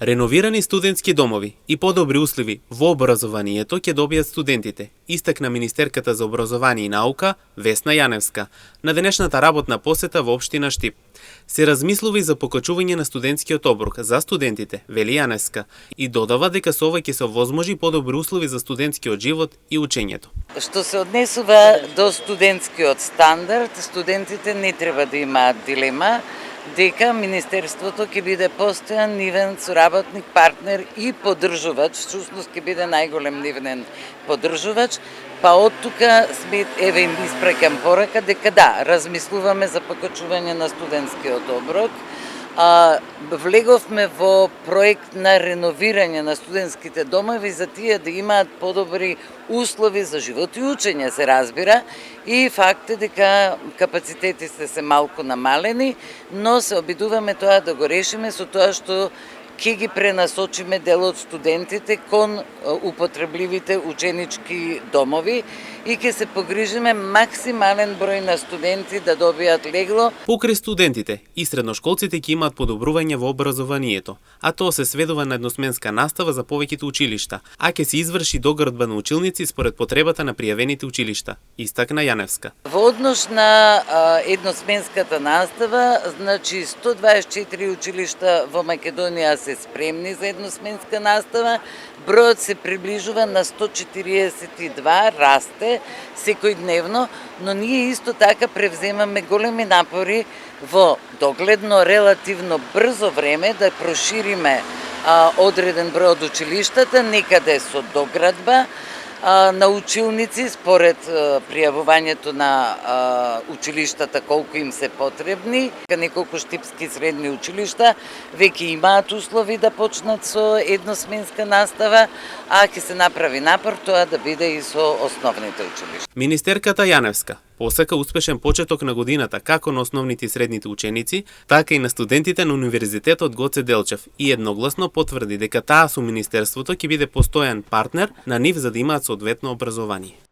Реновирани студентски домови и подобри услови во образованието ќе добијат студентите, истакна министерката за образование и наука Весна Јаневска на денешната работна посета во општина Штип. Се размислува и за покачување на студентскиот оброк за студентите, вели Јаневска, и додава дека со ова ќе се овозможи подобри услови за студентскиот живот и учењето. Што се однесува до студентскиот стандард, студентите не треба да имаат дилема дека Министерството ќе биде постојан нивен соработник, партнер и поддржувач, всушност ќе биде најголем нивен поддржувач, па од тука еве им испраќам порака дека да, размислуваме за покачување на студентскиот оброк. Влеговме во проект на реновирање на студентските домови за тие да имаат подобри услови за живот и учење, се разбира, и факт е дека капацитетите се малку намалени, но се обидуваме тоа да го решиме со тоа што ќе ги пренасочиме дел од студентите кон употребливите ученички домови и ќе се погрижиме максимален број на студенти да добијат легло. Покрај студентите и средношколците ќе имаат подобрување во образованието, а тоа се сведува на едносменска настава за повеќето училишта, а ќе се изврши доградба на училници според потребата на пријавените училишта, истакна Јаневска. Во однос на едносменската настава, значи 124 училишта во Македонија се спремни за едносменска настава, бројот се приближува на 142, расте секојдневно, но ние исто така превземаме големи напори во догледно релативно брзо време да прошириме одреден број од училиштата, некаде со доградба на училници според пријавувањето на училиштата колку им се потребни. Неколку штипски средни училишта веќе имаат услови да почнат со едносменска настава, а ќе се направи напор тоа да биде и со основните училишта. Министерката Јаневска посака успешен почеток на годината како на основните и средните ученици, така и на студентите на Универзитетот Гоце Делчев и едногласно потврди дека таа со Министерството ќе биде постојан партнер на нив за да имаат соодветно образование.